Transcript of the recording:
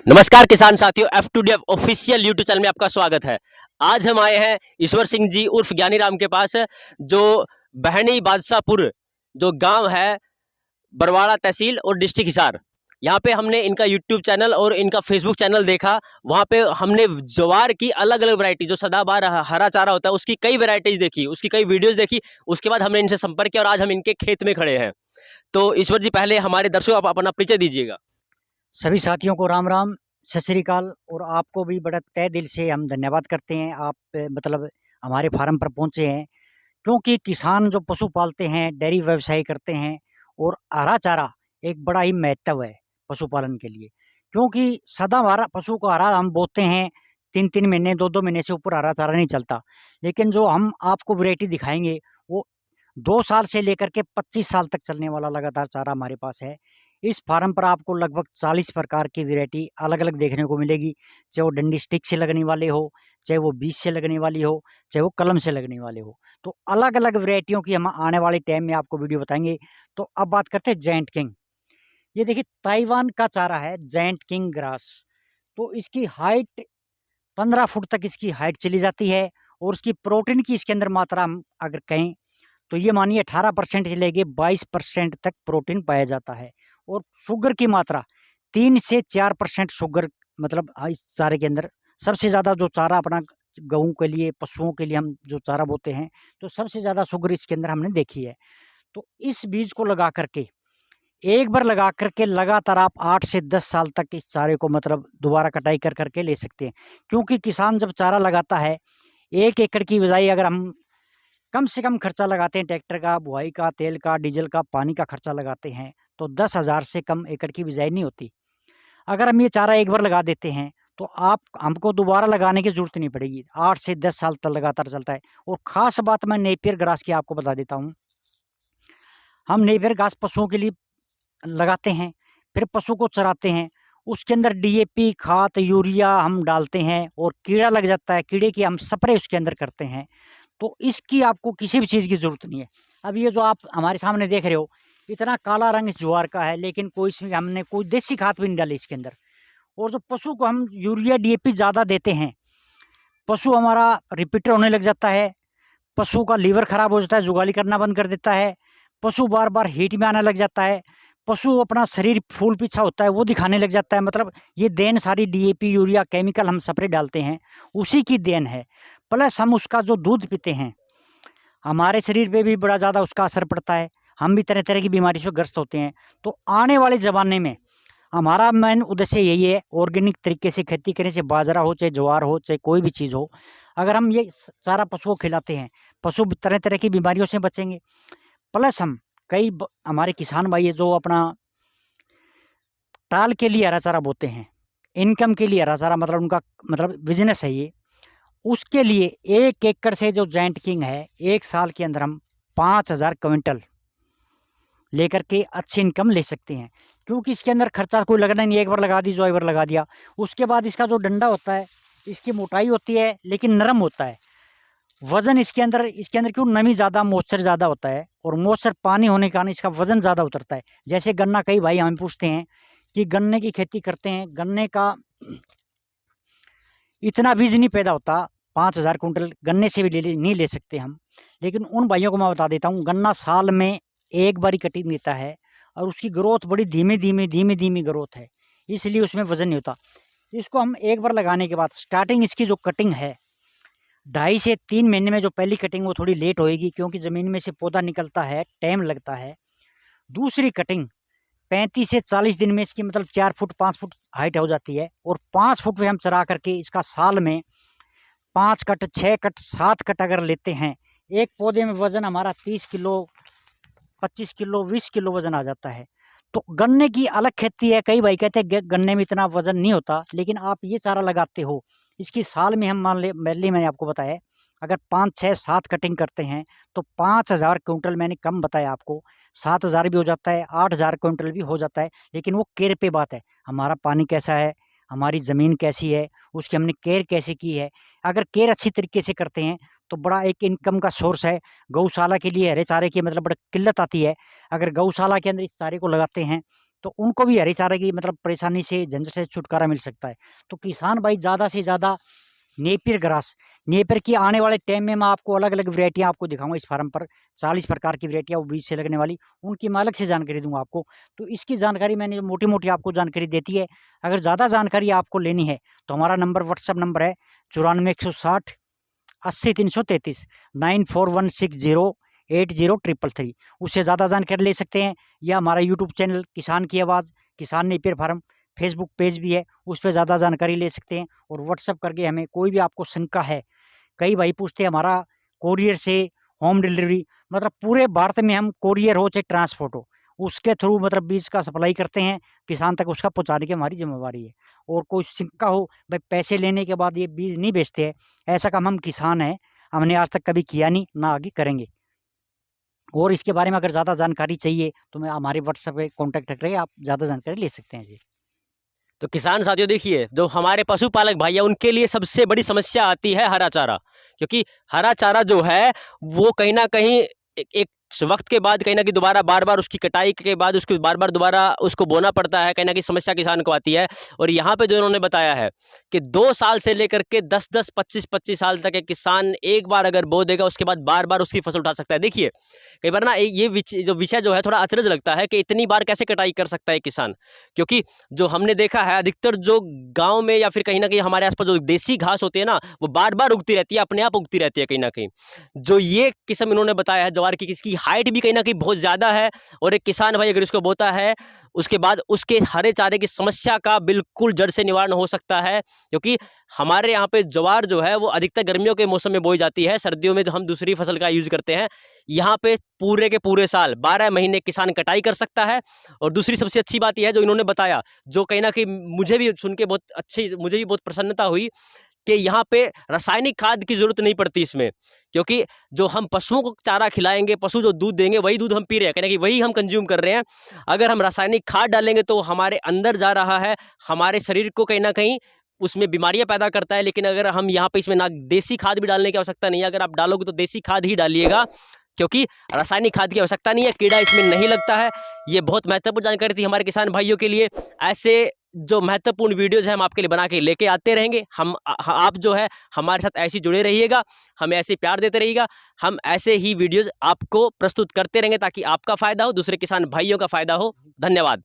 नमस्कार किसान साथियों, F2D ऑफिशियल यूट्यूब चैनल में आपका स्वागत है। आज हम आए हैं ईश्वर सिंह जी उर्फ ज्ञानी राम के पास, जो बहनी बादशाहपुर जो गांव है, बरवाड़ा तहसील और डिस्ट्रिक्ट हिसार। यहाँ पे हमने इनका यूट्यूब चैनल और इनका फेसबुक चैनल देखा। वहाँ पे हमने ज्वार की अलग अलग वैरायटी, जो सदाबहार हरा चारा होता है, उसकी कई वैरायटीज देखी, उसकी कई वीडियोज देखी। उसके बाद हमने इनसे संपर्क किया और आज हम इनके खेत में खड़े हैं। तो ईश्वर जी, पहले हमारे दर्शकों आप अपना परिचय दीजिएगा। सभी साथियों को राम राम, सत श्री अकाल। और आपको भी बड़ा तहे दिल से हम धन्यवाद करते हैं। आप मतलब हमारे फार्म पर पहुंचे हैं, क्योंकि किसान जो पशु पालते हैं, डेयरी व्यवसाय करते हैं, और हरा चारा एक बड़ा ही महत्व है पशुपालन के लिए। क्योंकि सदाबहार पशु को हरा हम बोते हैं, 3-3 महीने 2-2 महीने से ऊपर हरा चारा नहीं चलता। लेकिन जो हम आपको वैरायटी दिखाएंगे वो 2 साल से लेकर के 25 साल तक चलने वाला लगातार चारा हमारे पास है। इस फार्म पर आपको लगभग 40 प्रकार की वैरायटी अलग अलग देखने को मिलेगी। चाहे वो डंडी स्टिक से लगने वाले हो, चाहे वो बीज से लगने वाली हो, चाहे वो कलम से लगने वाले हो। तो अलग अलग वैरायटियों की हम आने वाले टाइम में आपको वीडियो बताएंगे। तो अब बात करते हैं जायंट किंग। ये देखिए ताइवान का चारा है जायंट किंग ग्रास। तो इसकी हाइट 15 फुट तक इसकी हाइट चली जाती है। और उसकी प्रोटीन की इसके अंदर मात्रा हम अगर कहें तो ये मानिए 18% से लेके 22% तक प्रोटीन पाया जाता है। और शुगर की मात्रा 3 से 4% शुगर, मतलब इस चारे के अंदर सबसे ज़्यादा जो चारा अपना गेहूं के लिए, पशुओं के लिए हम जो चारा बोते हैं, तो सबसे ज़्यादा शुगर इसके अंदर हमने देखी है। तो इस बीज को लगा करके एक बार लगा करके लगातार आप 8 से 10 साल तक इस चारे को मतलब दोबारा कटाई कर करके ले सकते हैं। क्योंकि किसान जब चारा लगाता है, 1 एकड़ की बजाय अगर हम कम से कम खर्चा लगाते हैं, ट्रैक्टर का, बुआई का, तेल का, डीजल का, पानी का खर्चा लगाते हैं, तो 10,000 से कम एकड़ की बिजाई नहीं होती। अगर हम ये चारा एक बार लगा देते हैं तो आप हमको दोबारा लगाने की जरूरत नहीं पड़ेगी। 8 से 10 साल तक लगातार चलता है। और ख़ास बात मैं नेपियर ग्रास की आपको बता देता हूँ। हम नेपियर घास पशुओं के लिए लगाते हैं, फिर पशु को चराते हैं। उसके अंदर डीएपी खाद यूरिया हम डालते हैं, और कीड़ा लग जाता है, कीड़े की हम स्प्रे उसके अंदर करते हैं। तो इसकी आपको किसी भी चीज़ की ज़रूरत नहीं है। अब ये जो आप हमारे सामने देख रहे हो, इतना काला रंग इस ज्वार का है, लेकिन कोई इसमें हमने कोई देसी खाद भी नहीं डाली इसके अंदर। और जो पशु को हम यूरिया डीएपी ज़्यादा देते हैं, पशु हमारा रिपीटर होने लग जाता है, पशु का लीवर खराब हो जाता है, जुगाली करना बंद कर देता है, पशु बार बार हीट में आने लग जाता है, पशु अपना शरीर फूल पीछा होता है वो दिखाने लग जाता है। मतलब ये देन सारी डीएपी यूरिया केमिकल हम स्प्रे डालते हैं, उसी की देन है। प्लस हम उसका जो दूध पीते हैं, हमारे शरीर पे भी बड़ा ज़्यादा उसका असर पड़ता है। हम भी तरह तरह की बीमारी से ग्रस्त होते हैं। तो आने वाले ज़माने में हमारा मेन उद्देश्य यही है, ऑर्गेनिक तरीके से खेती करने से, बाजरा हो चाहे ज्वार हो चाहे कोई भी चीज़ हो, अगर हम ये सारा पशुओं को खिलाते हैं, पशु तरह तरह की बीमारियों से बचेंगे। प्लस हम हमारे किसान भाई है जो अपना टाल के लिए हरा चारा बोते हैं, इनकम के लिए हरा चारा, मतलब उनका मतलब बिजनेस है ये। उसके लिए 1 एकड़ से जो जायंट किंग है, 1 साल के अंदर हम 5,000 क्विंटल लेकर के अच्छी इनकम ले सकते हैं। क्योंकि इसके अंदर खर्चा कोई लगना नहीं, एक बार लगा दी जो एक बार लगा दिया। उसके बाद इसका जो डंडा होता है, इसकी मोटाई होती है लेकिन नरम होता है। वजन इसके अंदर क्यों, नमी ज़्यादा, मॉइस्चर ज़्यादा होता है, और मॉइस्चर पानी होने के कारण इसका वजन ज़्यादा उतरता है। जैसे गन्ना, कई भाई हमें पूछते हैं कि गन्ने की खेती करते हैं, गन्ने का इतना बीज नहीं पैदा होता, 5,000 क्विंटल गन्ने से भी नहीं ले सकते हम। लेकिन उन भाइयों को मैं बता देता हूँ, गन्ना साल में एक बार ही कटिंग देता है, और उसकी ग्रोथ बड़ी धीमे धीमे ग्रोथ है, इसलिए उसमें वजन नहीं होता। इसको हम एक बार लगाने के बाद स्टार्टिंग इसकी जो कटिंग है, 2.5 से 3 महीने में जो पहली कटिंग वो थोड़ी लेट होएगी, क्योंकि ज़मीन में से पौधा निकलता है, टाइम लगता है। दूसरी कटिंग 35 से 40 दिन में इसकी मतलब 4 फुट 5 फुट हाइट हो जाती है। और 5 फुट पे हम चरा करके इसका साल में 5 कट 6 कट 7 कट अगर लेते हैं, एक पौधे में वजन हमारा 30 किलो 25 किलो 20 किलो वजन आ जाता है। तो गन्ने की अलग खेती है। कई भाई कहते हैं गन्ने में इतना वजन नहीं होता, लेकिन आप ये चारा लगाते हो, इसकी साल में हम मान ले, पहले मैंने आपको बताया, अगर 5 6 7 कटिंग करते हैं तो 5,000 क्विंटल, मैंने कम बताया आपको, 7,000 भी हो जाता है, 8,000 क्विंटल भी हो जाता है। लेकिन वो केयर पे बात है, हमारा पानी कैसा है, हमारी ज़मीन कैसी है, उसकी हमने केयर कैसे की है। अगर केयर अच्छी तरीके से करते हैं तो बड़ा एक इनकम का सोर्स है। गौशाला के लिए हरे चारे की मतलब बड़ी किल्लत आती है। अगर गौशाला के अंदर इस चारे को लगाते हैं तो उनको भी हरे चारे की मतलब परेशानी से, झंझट से छुटकारा मिल सकता है। तो किसान भाई ज़्यादा से ज़्यादा नेपियर ग्रास, नेपियर की आने वाले टाइम में मैं आपको अलग-अलग वैरायटियाँ आपको दिखाऊँगा इस फार्म पर, 40 प्रकार की वैरायटियाँ वो बीज से लगने वाली, उनकी मैं अलग से जानकारी दूँगा आपको। तो इसकी जानकारी मैंने मोटी-मोटी आपको जानकारी देती है। अगर ज़्यादा जानकारी आपको लेनी है, तो हमारा नंबर व्हाट्सएप नंबर है 94 160 80 333 9416080333। उससे ज़्यादा जानकारी ले सकते हैं, या हमारा यूट्यूब चैनल किसान की आवाज़, किसान नेपियर फार्म, फेसबुक पेज भी है, उस पे ज़्यादा जानकारी ले सकते हैं। और व्हाट्सएप करके हमें कोई भी आपको शंका है, कई भाई पूछते हैं हमारा कोरियर से होम डिलीवरी, मतलब पूरे भारत में हम कोरियर हो चाहे ट्रांसपोर्ट हो, उसके थ्रू मतलब बीज का सप्लाई करते हैं, किसान तक उसका पहुँचाने की हमारी ज़िम्मेवारी है। और कोई शंका हो भाई पैसे लेने के बाद ये बीज नहीं बेचते हैं, ऐसा काम हम किसान हैं, हमने आज तक कभी किया नहीं, ना आगे करेंगे। और इसके बारे में अगर ज़्यादा जानकारी चाहिए, तो मैं हमारे व्हाट्सएप पे कॉन्टैक्ट करके आप ज़्यादा जानकारी ले सकते हैं जी। तो किसान साथियों देखिए, जो हमारे पशुपालक भाई है उनके लिए सबसे बड़ी समस्या आती है हरा चारा, क्योंकि हरा चारा जो है वो कहीं ना कहीं एक वक्त के बाद कहीं ना कहीं दोबारा बार बार उसकी कटाई के बाद उसको बार बार दोबारा उसको बोना पड़ता है, कहीं ना कहीं समस्या किसान को आती है। और यहाँ पे जो इन्होंने बताया है कि 2 साल से लेकर के 10-10, 25-25 साल तक एक किसान एक बार अगर बो देगा उसके बाद बार बार उसकी फसल उठा सकता है। देखिए कई बार ना ये जो विषय जो है थोड़ा अचरज लगता है कि इतनी बार कैसे कटाई कर सकता है किसान, क्योंकि जो हमने देखा है अधिकतर जो गांव में या फिर कहीं ना कहीं हमारे आसपास जो देसी घास होती है ना, वो बार बार उगती रहती है, अपने आप उगती रहती है कहीं ना कहीं। जो ये किस्म इन्होंने बताया है ज्वार की, इसकी हाइट भी कहीं ना कहीं बहुत ज़्यादा है, और एक किसान भाई अगर इसको बोता है उसके बाद उसके हरे चारे की समस्या का बिल्कुल जड़ से निवारण हो सकता है। क्योंकि हमारे यहाँ पे ज्वार जो है वो अधिकतर गर्मियों के मौसम में बोई जाती है, सर्दियों में तो हम दूसरी फसल का यूज़ करते हैं। यहाँ पे पूरे के पूरे साल 12 महीने किसान कटाई कर सकता है। और दूसरी सबसे अच्छी बात यह है जो इन्होंने बताया, जो कहीं ना कहीं मुझे भी सुन के बहुत अच्छी, मुझे भी बहुत प्रसन्नता हुई कि यहाँ पे रासायनिक खाद की ज़रूरत नहीं पड़ती इसमें, क्योंकि जो हम पशुओं को चारा खिलाएंगे, पशु जो दूध देंगे वही दूध हम पी रहे हैं, कहीं ना कहीं वही हम कंज्यूम कर रहे हैं। अगर हम रासायनिक खाद डालेंगे तो हमारे अंदर जा रहा है, हमारे शरीर को कहीं ना कहीं उसमें बीमारियां पैदा करता है। लेकिन अगर हम यहाँ पे इसमें ना देसी खाद भी डालने की आवश्यकता नहीं है, अगर आप डालोगे तो देसी खाद ही डालिएगा, क्योंकि रासायनिक खाद की आवश्यकता नहीं है, कीड़ा इसमें नहीं लगता है। ये बहुत महत्वपूर्ण जानकारी थी हमारे किसान भाइयों के लिए। ऐसे जो महत्वपूर्ण वीडियोज़ हैं हम आपके लिए बना के लेके आते रहेंगे। आप जो है हमारे साथ ऐसे जुड़े रहिएगा, हमें ऐसे प्यार देते रहिएगा। हम ऐसे ही वीडियोज़ आपको प्रस्तुत करते रहेंगे ताकि आपका फ़ायदा हो, दूसरे किसान भाइयों का फ़ायदा हो। धन्यवाद।